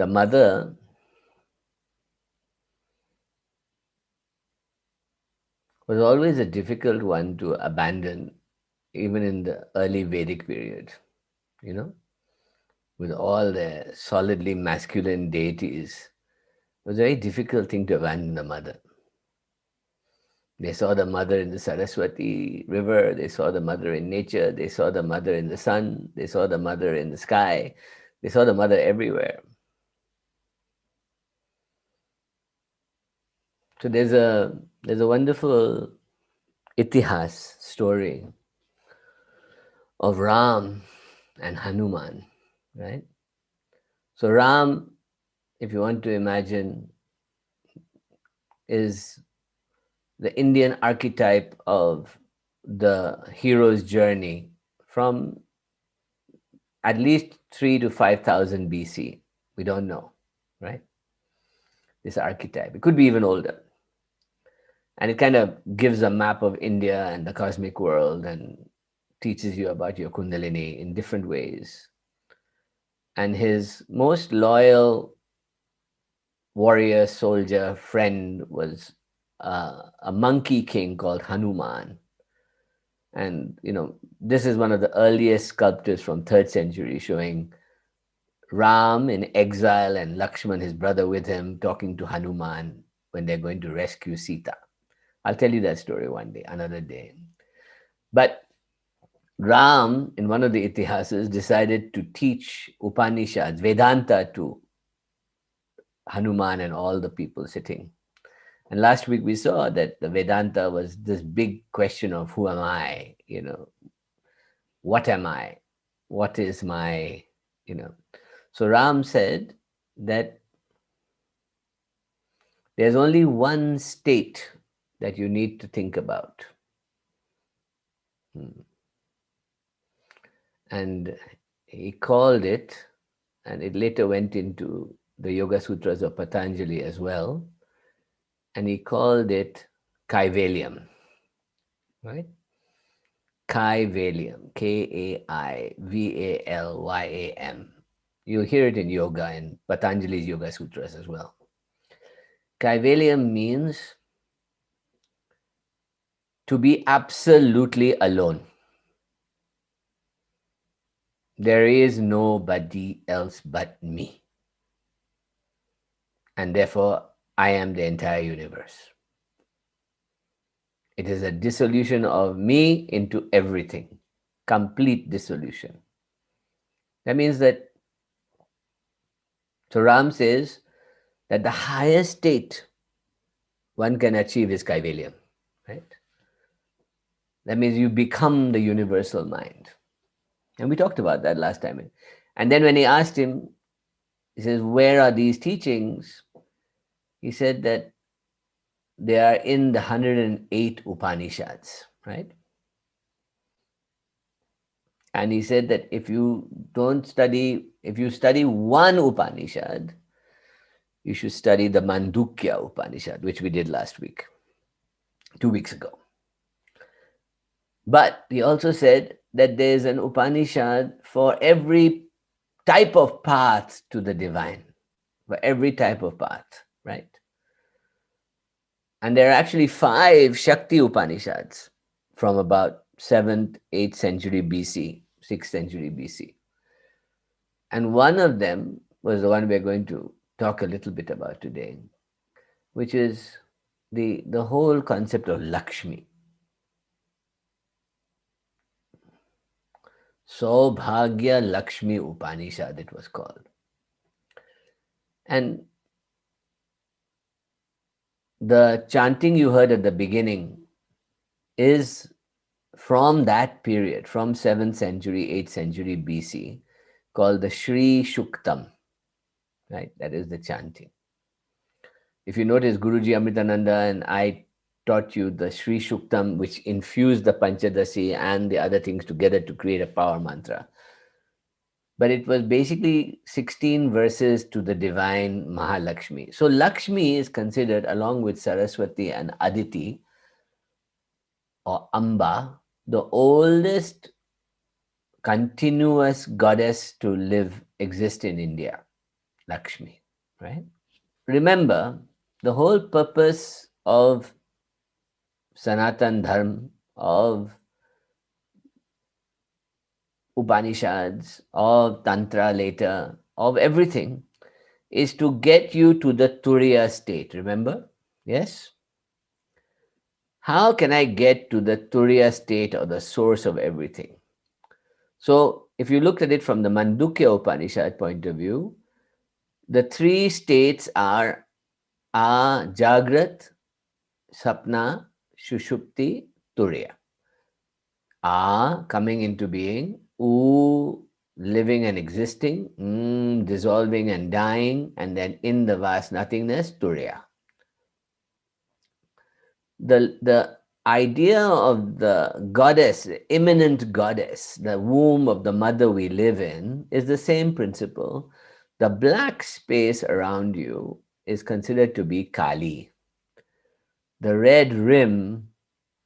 the mother was always a difficult one to abandon, even in the early Vedic period, you know, with all the solidly masculine deities. It was a very difficult thing to abandon the mother. They saw the mother in the Saraswati river, they saw the mother in nature, they saw the mother in the sun, they saw the mother in the sky, they saw the mother everywhere. So there's a wonderful itihas story of Ram and Hanuman, right? So Ram, if you want to imagine, is the Indian archetype of the hero's journey from at least 3 to 5,000 BC. We don't know, right? This archetype. It could be even older. And it kind of gives a map of India and the cosmic world and teaches you about your Kundalini in different ways. And his most loyal warrior, soldier, friend was a monkey king called Hanuman. And, you know, this is one of the earliest sculptures from 3rd century showing Ram in exile and Lakshman, his brother, with him, talking to Hanuman when they're going to rescue Sita. I'll tell you that story one day, another day. But Ram, in one of the itihasas, decided to teach Upanishads, Vedanta, to Hanuman and all the people sitting. And last week we saw that the Vedanta was this big question of who am I, you know, what am I, what is my, you know. So Ram said that there's only one state that you need to think about. And he called it, and it later went into the Yoga Sutras of Patanjali as well, and he called it Kaivelium, right? Kaivelium, Kaivalyam. You'll hear it in yoga, in Patanjali's Yoga Sutras as well. Kaivelium means to be absolutely alone. There is nobody else but me. And therefore, I am the entire universe. It is a dissolution of me into everything, complete dissolution. That means that, so Ram says that the highest state one can achieve is Kaivelium, right? That means you become the universal mind. And we talked about that last time. And then when he asked him, he says, where are these teachings? He said that they are in the 108 Upanishads, right? And he said that if you study one Upanishad, you should study the Mandukya Upanishad, which we did last week, 2 weeks ago. But he also said that there's an Upanishad for every type of path to the divine, for every type of path, right? And there are actually 5 Shakti Upanishads from about 7th, 8th century BC, 6th century BC. And one of them was the one we're going to talk a little bit about today, which is the whole concept of Lakshmi. SAUBHAGYA Lakshmi Upanishad, it was called. And the chanting you heard at the beginning is from that period, from 7th century, 8th century BC, called the Sri Suktam, right? That is the chanting. If you notice, Guruji Amritananda and I taught you the Sri Suktam, which infused the Panchadasi and the other things together to create a power mantra. But it was basically 16 verses to the divine Mahalakshmi. So Lakshmi is considered, along with Saraswati and Aditi, or Amba, the oldest continuous goddess to exist in India. Lakshmi, right? Remember, the whole purpose of Sanatan Dharma, of Upanishads, of Tantra later, of everything, is to get you to the Turiya state. Remember? Yes? How can I get to the Turiya state or the source of everything? So, if you looked at it from the Mandukya Upanishad point of view, the three states are Jagrat, Sapna, Shushupti, Turiya. Coming into being, living and existing, dissolving and dying, and then in the vast nothingness, Turiya. The idea of the goddess, the immanent goddess, the womb of the mother we live in, is the same principle. The black space around you is considered to be Kali. The red rim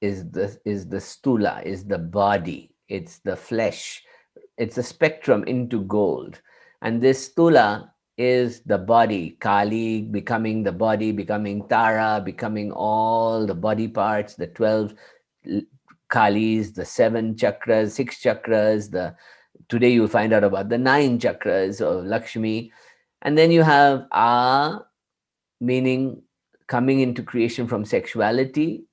is the stula, is the body, it's the flesh, it's a spectrum into gold. And this stula is the body, Kali becoming the body, becoming Tara, becoming all the body parts, the 12 Kalis, the 7 chakras, 6 chakras, today you'll find out about the 9 chakras of Lakshmi. And then you have meaning coming into creation from sexuality.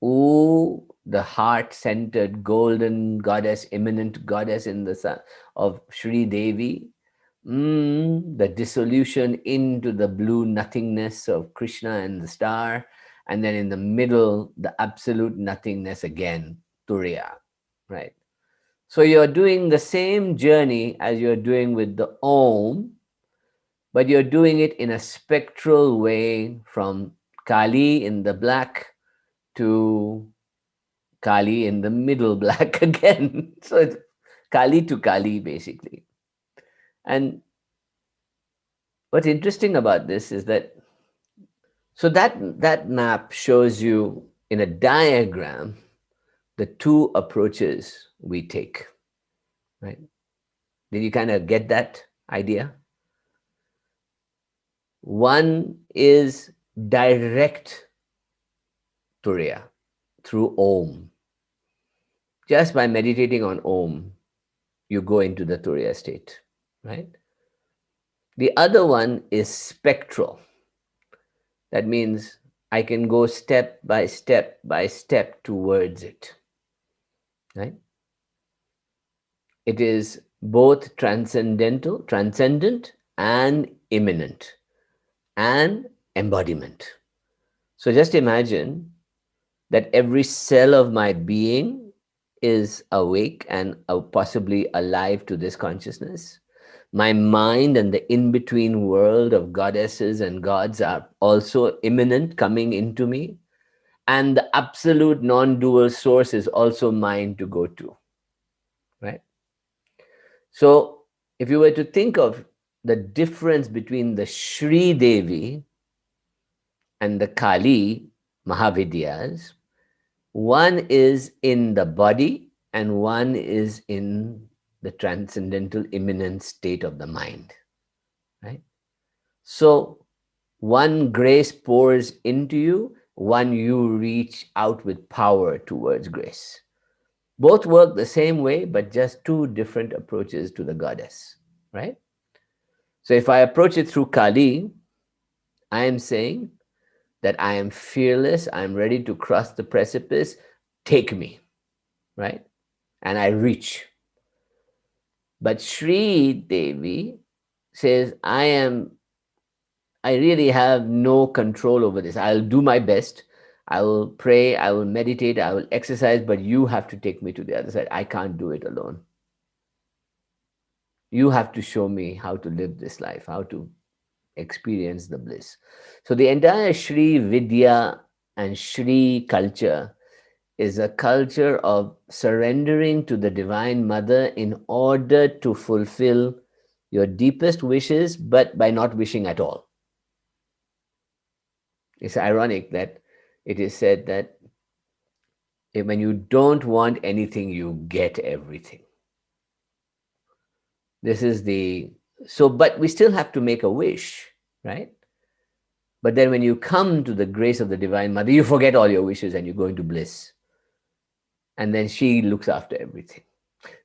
The heart-centered golden goddess, immanent goddess in the sun of Sri Devi. The dissolution into the blue nothingness of Krishna and the star. And then in the middle, the absolute nothingness again, Turiya, right? So you're doing the same journey as you're doing with the Om, but you're doing it in a spectral way from Kali in the black to Kali in the middle black again. So it's Kali to Kali, basically. And what's interesting about this is that, so that map shows you in a diagram the two approaches we take, right? Did you kind of get that idea? One is direct Turiya through Om. Just by meditating on Om, you go into the Turiya state, right? The other one is spectral. That means I can go step by step by step towards it, right? It is both transcendent and immanent and embodiment. So just imagine that every cell of my being is awake and possibly alive to this consciousness. My mind and the in-between world of goddesses and gods are also immanent, coming into me. And the absolute non-dual source is also mine to go to, right? So if you were to think of the difference between the Sri Devi and the Kali Mahavidyas, one is in the body and one is in the transcendental immanent state of the mind, right? So one grace pours into you, one you reach out with power towards grace. Both work the same way, but just two different approaches to the goddess, right? So if I approach it through Kali, I am saying that I am fearless, I'm ready to cross the precipice, take me, right? And I reach. But Sri Devi says, I really have no control over this. I'll do my best. I will pray, I will meditate, I will exercise, but you have to take me to the other side. I can't do it alone. You have to show me how to live this life, how to experience the bliss. So the entire Sri Vidya and Sri culture is a culture of surrendering to the Divine Mother in order to fulfill your deepest wishes, but by not wishing at all. It's ironic that it is said that when you don't want anything, you get everything. This is the So, but we still have to make a wish, right? But then when you come to the grace of the Divine Mother, you forget all your wishes and you go into bliss. And then she looks after everything.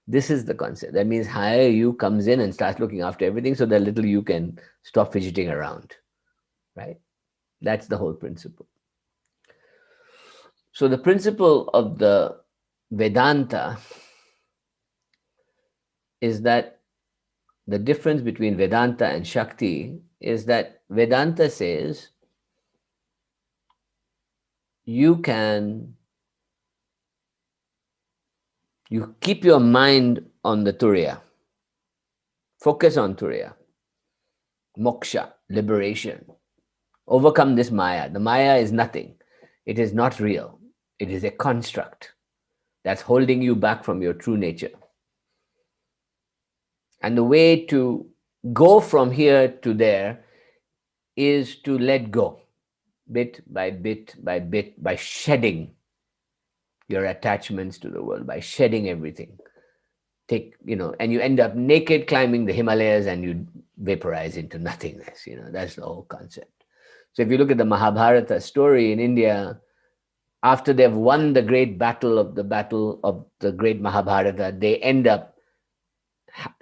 This is the concept. That means higher you comes in and starts looking after everything so that little you can stop fidgeting around, right? That's the whole principle. So the principle of the Vedanta is that the difference between Vedanta and Shakti is that Vedanta says you keep your mind on the Turiya, focus on Turiya, moksha, liberation, overcome this Maya. The Maya is nothing. It is not real. It is a construct that's holding you back from your true nature. And the way to go from here to there is to let go, bit by bit by bit, by shedding your attachments to the world, by shedding everything. And you end up naked climbing the Himalayas and you vaporize into nothingness. That's the whole concept. So if you look at the Mahabharata story in India, after they've won the great battle of the great Mahabharata, they end up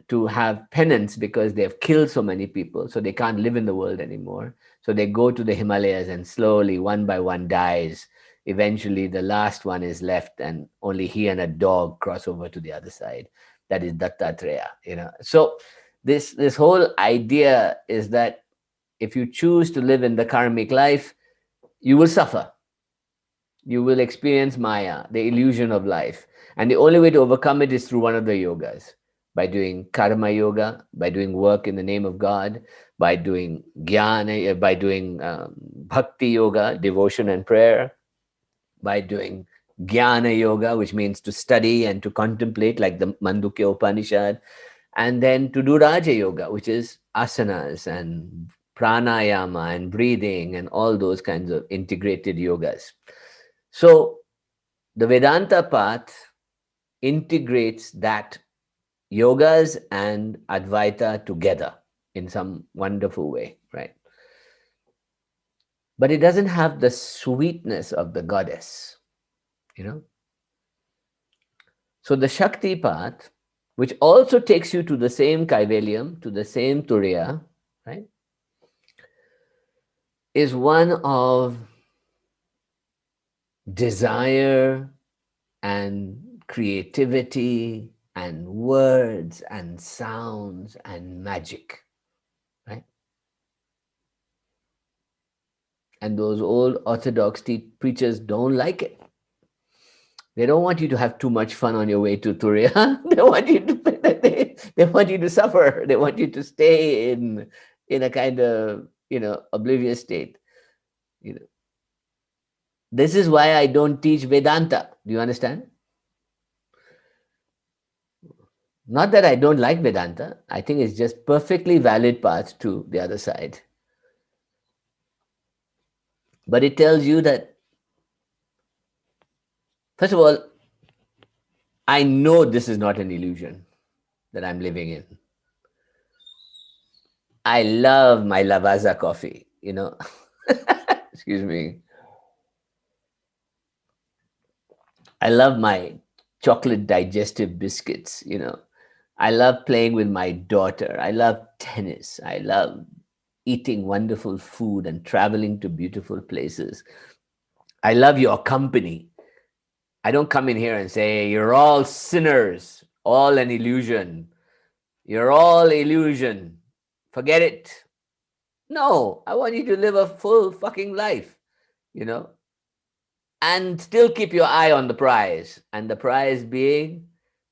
to have penance because they've killed so many people, so they can't live in the world anymore. So they go to the Himalayas and slowly, one by one, dies. Eventually, the last one is left, and only he and a dog cross over to the other side. That is Dattatreya. So this whole idea is that if you choose to live in the karmic life, you will suffer. You will experience Maya, the illusion of life. And the only way to overcome it is through one of the yogas, by doing karma yoga, by doing work in the name of God, by doing jnana, by doing bhakti yoga, devotion and prayer, by doing jnana yoga, which means to study and to contemplate, like the Mandukya Upanishad, and then to do Raja Yoga, which is asanas and pranayama and breathing and all those kinds of integrated yogas. So the Vedanta path integrates that yogas and Advaita together in some wonderful way, right? But it doesn't have the sweetness of the goddess, So the Shakti path, which also takes you to the same Kaivelium, to the same Turiya, right, is one of desire and creativity and words and sounds and magic, right? And those old orthodox preachers don't like it. They don't want you to have too much fun on your way to Turiya. They want you to they want you to suffer. They want you to stay in a kind of oblivious state. This is why I don't teach Vedanta. Do you understand? Not that I don't like Vedanta. I think it's just perfectly valid path to the other side. But it tells you that, first of all, I know this is not an illusion that I'm living in. I love my Lavazza coffee, Excuse me. I love my chocolate digestive biscuits, I love playing with my daughter. I love tennis. I love eating wonderful food and traveling to beautiful places. I love your company. I don't come in here and say, you're all sinners, all an illusion. You're all illusion. Forget it. No, I want you to live a full fucking life, and still keep your eye on the prize. And the prize being,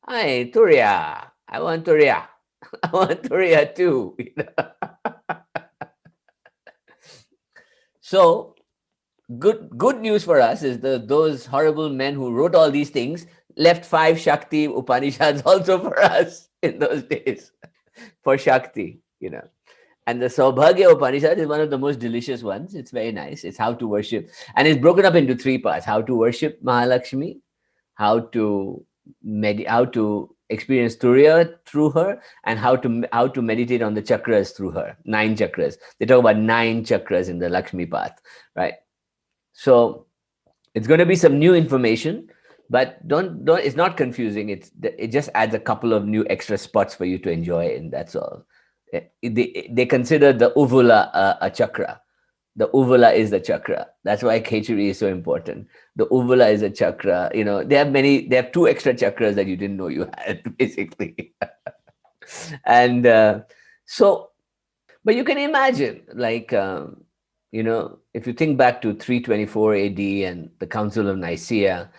hey, Turiya. I want Turiya. I want Turiya too. So good news for us is those horrible men who wrote all these things left 5 Shakti Upanishads also for us in those days for Shakti, And the Saubhagya Upanishad is one of the most delicious ones. It's very nice. It's how to worship. And it's broken up into 3 parts: how to worship Mahalakshmi, how to experience Turiya through her, and how to meditate on the chakras through her. 9 chakras. They talk about 9 chakras in the Lakshmi path, right? So it's going to be some new information, but don't. It's not confusing. It just adds a couple of new extra spots for you to enjoy, and that's all. They consider the uvula a chakra. The uvula is the chakra. That's why Khechuri is so important. The uvula is a chakra. They have 2 extra chakras that you didn't know you had, basically. And so, but you can imagine, like, if you think back to 324 AD and the Council of Nicaea,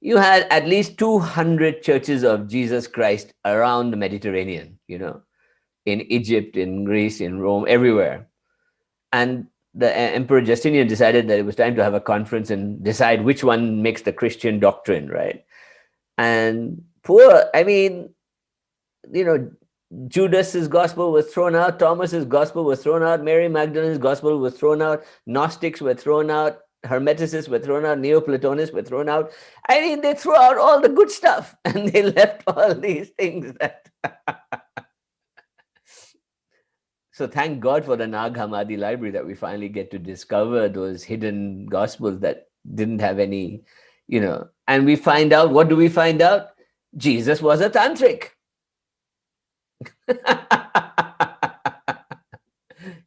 you had at least 200 churches of Jesus Christ around the Mediterranean, in Egypt, in Greece, in Rome, everywhere. And the Emperor Justinian decided that it was time to have a conference and decide which one makes the Christian doctrine, right? And Judas's gospel was thrown out, Thomas's gospel was thrown out, Mary Magdalene's gospel was thrown out, Gnostics were thrown out, Hermeticists were thrown out, Neoplatonists were thrown out. They threw out all the good stuff and they left all these things that So thank God for the Nag Hammadi library that we finally get to discover those hidden gospels that didn't have any, and we find out, what do we find out? Jesus was a tantric.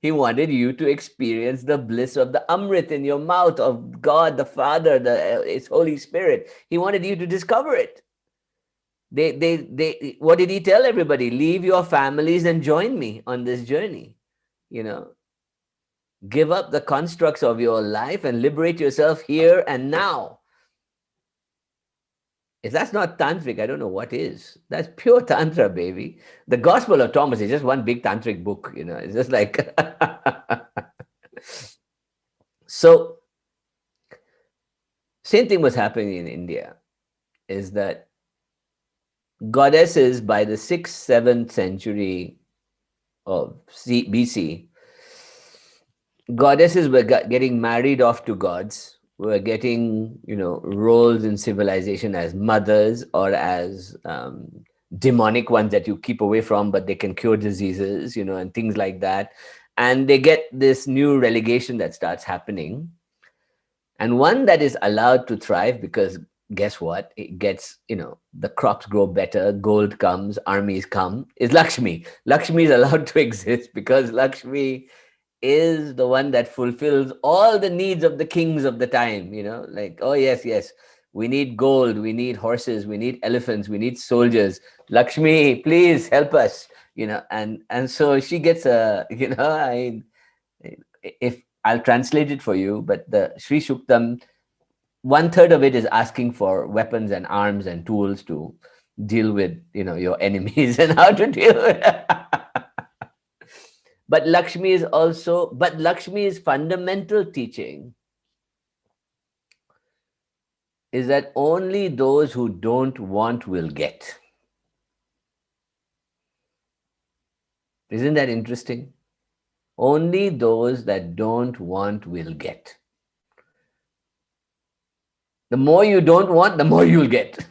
He wanted you to experience the bliss of the Amrit in your mouth, of God, the Father, His Holy Spirit. He wanted you to discover it. What did he tell everybody? Leave your families and join me on this journey. Give up the constructs of your life and liberate yourself here and now. If that's not tantric, I don't know what is. That's pure tantra, baby. The Gospel of Thomas is just one big tantric book. It's just like So same thing was happening in India, is that goddesses by the 6th, 7th century of BC, goddesses were getting married off to gods, were getting, roles in civilization as mothers or as demonic ones that you keep away from, but they can cure diseases, and things like that. And they get this new relegation that starts happening. And one that is allowed to thrive because guess what? It gets, the crops grow better, gold comes, armies come, is Lakshmi. Lakshmi is allowed to exist because Lakshmi is the one that fulfills all the needs of the kings of the time, like, oh, yes, we need gold, we need horses, we need elephants, we need soldiers. Lakshmi, please help us, and so she gets if I'll translate it for you, but the Sri Suktam, 1/3 of it is asking for weapons and arms and tools to deal with, your enemies and how to deal with it. But Lakshmi's fundamental teaching is that only those who don't want will get. Isn't that interesting? Only those that don't want will get. The more you don't want, the more you'll get.